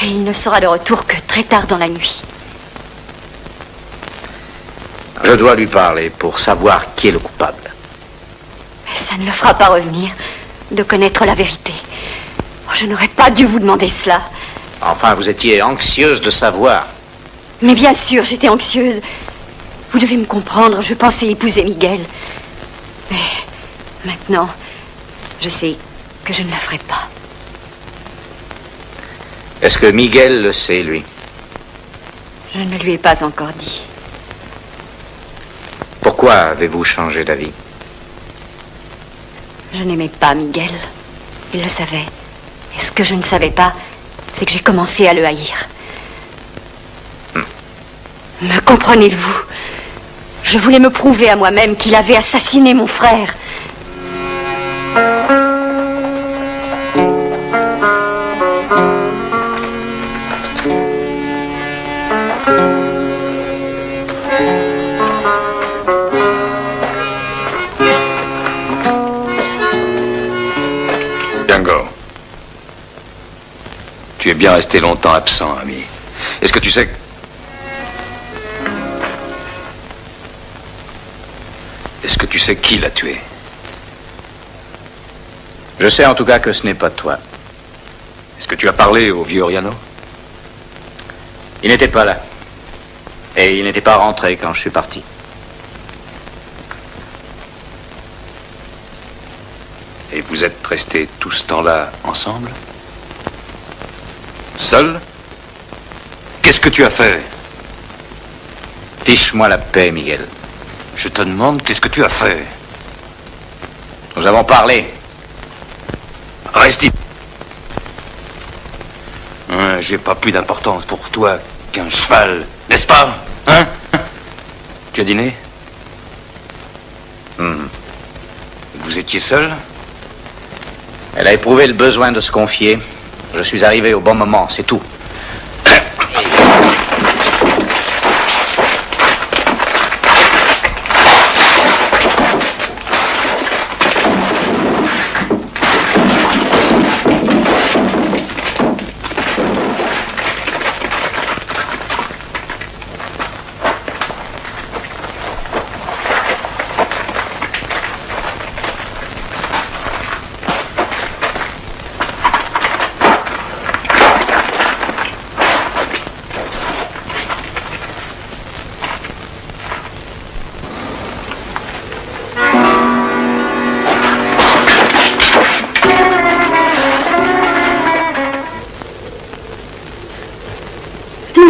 [SPEAKER 5] Et il ne sera de retour que très tard dans la nuit.
[SPEAKER 1] Je dois lui parler pour savoir qui est le coupable.
[SPEAKER 5] Mais ça ne le fera pas revenir de connaître la vérité. Oh, je n'aurais pas dû vous demander cela.
[SPEAKER 1] Enfin, vous étiez anxieuse de savoir.
[SPEAKER 5] Mais bien sûr, j'étais anxieuse. Vous devez me comprendre, je pensais épouser Miguel. Mais maintenant, je sais que je ne la ferai pas.
[SPEAKER 1] Est-ce que Miguel le sait, lui?
[SPEAKER 5] Je ne lui ai pas encore dit.
[SPEAKER 1] Pourquoi avez-vous changé d'avis?
[SPEAKER 5] Je n'aimais pas Miguel. Il le savait. Et ce que je ne savais pas, c'est que j'ai commencé à le haïr. Me comprenez-vous? Je voulais me prouver à moi-même qu'il avait assassiné mon frère.
[SPEAKER 7] Django, tu es bien resté longtemps absent, ami. Est-ce que tu sais... Est-ce que tu sais qui l'a tué?
[SPEAKER 1] Je sais en tout cas que ce n'est pas toi.
[SPEAKER 7] Est-ce que tu as parlé au vieux Riano?
[SPEAKER 1] Il n'était pas là. Et il n'était pas rentré quand je suis parti.
[SPEAKER 7] Et vous êtes restés tout ce temps-là ensemble? Seul? Qu'est-ce que tu as fait?
[SPEAKER 1] Fiche-moi la paix, Miguel.
[SPEAKER 7] Je te demande qu'est-ce que tu as fait?
[SPEAKER 1] Nous avons parlé.
[SPEAKER 7] Reste ici. J'ai pas plus d'importance pour toi qu'un cheval, n'est-ce pas? Hein? Tu as dîné? Vous étiez seul?
[SPEAKER 1] Elle a éprouvé le besoin de se confier. Je suis arrivé au bon moment, c'est tout.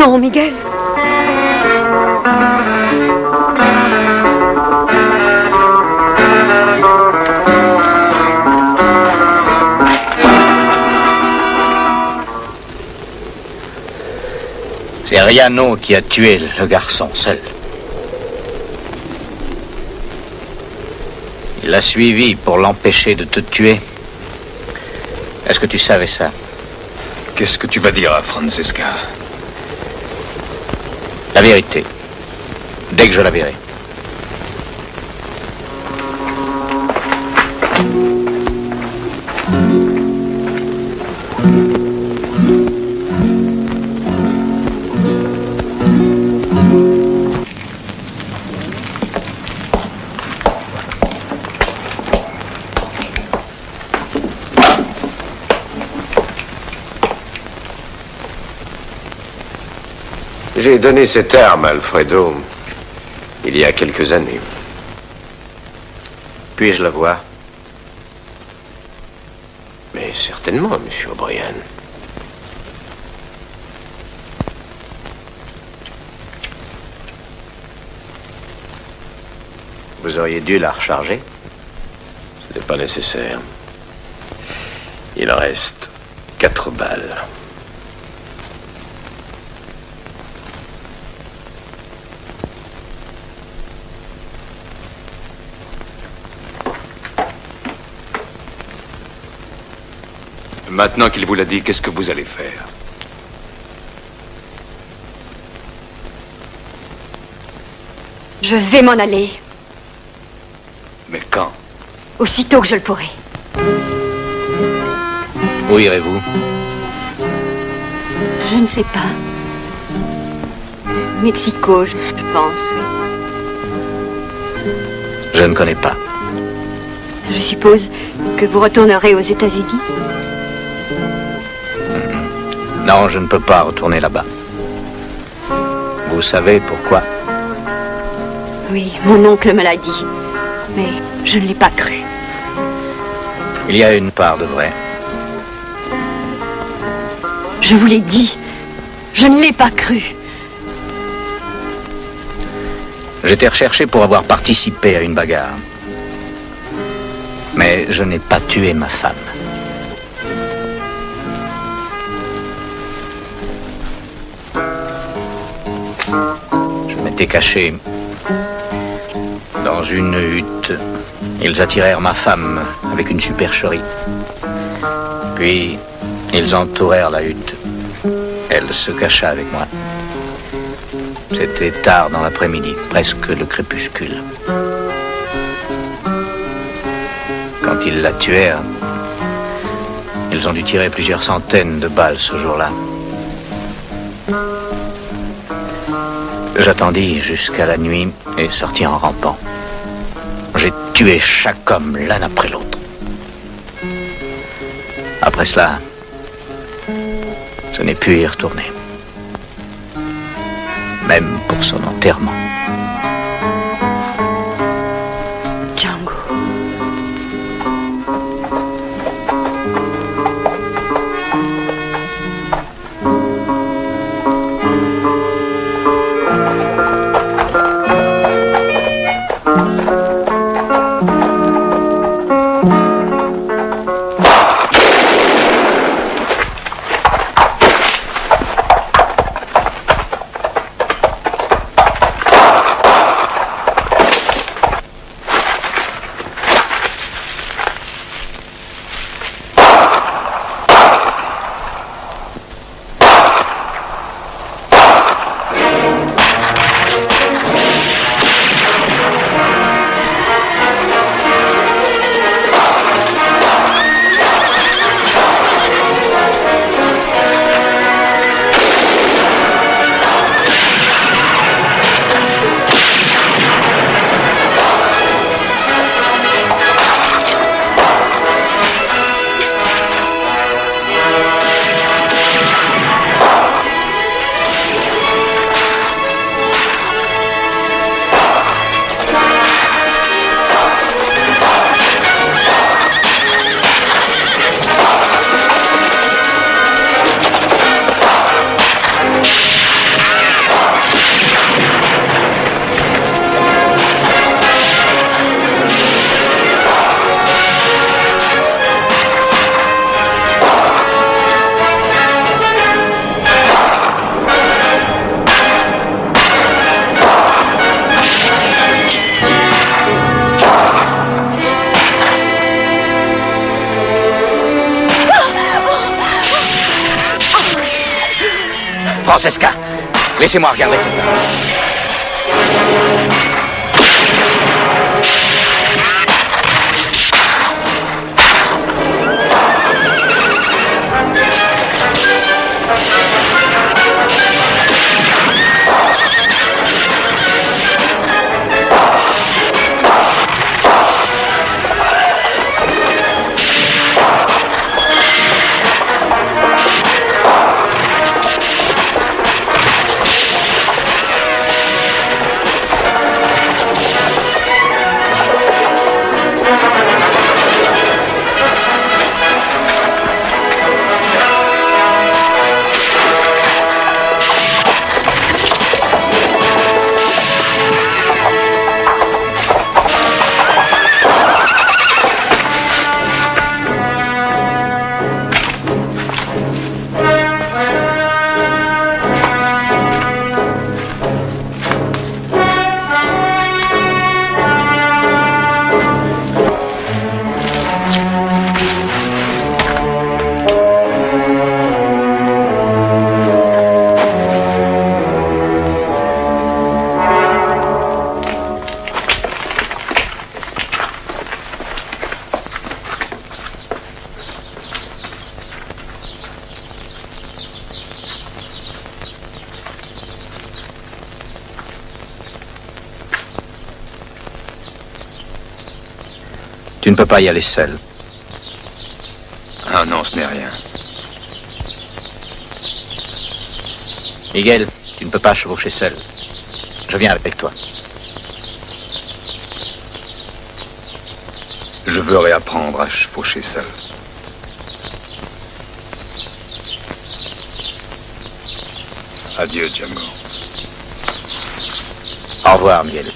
[SPEAKER 5] Non, Miguel.
[SPEAKER 2] C'est Riano qui a tué le garçon seul. Il l'a suivi pour l'empêcher de te tuer. Est-ce que tu savais ça?
[SPEAKER 7] Qu'est-ce que tu vas dire à Francesca?
[SPEAKER 2] La vérité. Dès que je la verrai.
[SPEAKER 4] J'ai donné cette arme à Alfredo il y a quelques années.
[SPEAKER 1] Puis-je la voir?
[SPEAKER 4] Mais certainement, monsieur O'Brien.
[SPEAKER 1] Vous auriez dû la recharger.
[SPEAKER 4] Ce n'est pas nécessaire. Il reste 4 balles.
[SPEAKER 7] Maintenant qu'il vous l'a dit, qu'est-ce que vous allez faire?
[SPEAKER 5] Je vais m'en aller.
[SPEAKER 7] Mais quand?
[SPEAKER 5] Aussitôt que je le pourrai.
[SPEAKER 2] Où irez-vous?
[SPEAKER 5] Je ne sais pas. Mexico, je pense, oui.
[SPEAKER 2] Je ne connais pas.
[SPEAKER 5] Je suppose que vous retournerez aux États-Unis?
[SPEAKER 2] Non, je ne peux pas retourner là-bas. Vous savez pourquoi?
[SPEAKER 5] Oui, mon oncle me l'a dit. Mais je ne l'ai pas cru.
[SPEAKER 2] Il y a une part de vrai.
[SPEAKER 5] Je vous l'ai dit. Je ne l'ai pas cru.
[SPEAKER 2] J'étais recherché pour avoir participé à une bagarre. Mais je n'ai pas tué ma femme. Je m'étais caché dans une hutte. Ils attirèrent ma femme avec une supercherie. Puis, ils entourèrent la hutte. Elle se cacha avec moi. C'était tard dans l'après-midi, presque le crépuscule. Quand ils la tuèrent, ils ont dû tirer plusieurs centaines de balles ce jour-là. J'attendis jusqu'à la nuit et sortis en rampant. J'ai tué chaque homme l'un après l'autre. Après cela, je n'ai pu y retourner. Même pour son enterrement.
[SPEAKER 5] Django.
[SPEAKER 2] Francesca, laissez-moi regarder cette dame.
[SPEAKER 7] Tu ne peux pas y aller seul. Ah non, ce n'est rien.
[SPEAKER 2] Miguel, tu ne peux pas chevaucher seul. Je viens avec toi.
[SPEAKER 7] Je veux réapprendre à chevaucher seul. Adieu, Django.
[SPEAKER 2] Au revoir, Miguel.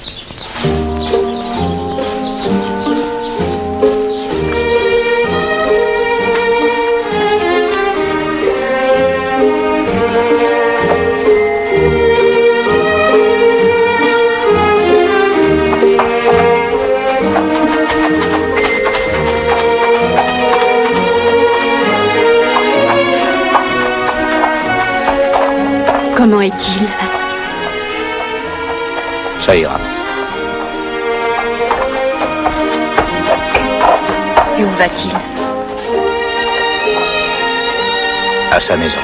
[SPEAKER 5] Comment est-il?
[SPEAKER 2] Ça ira.
[SPEAKER 5] Et où va-t-il?
[SPEAKER 2] À sa maison.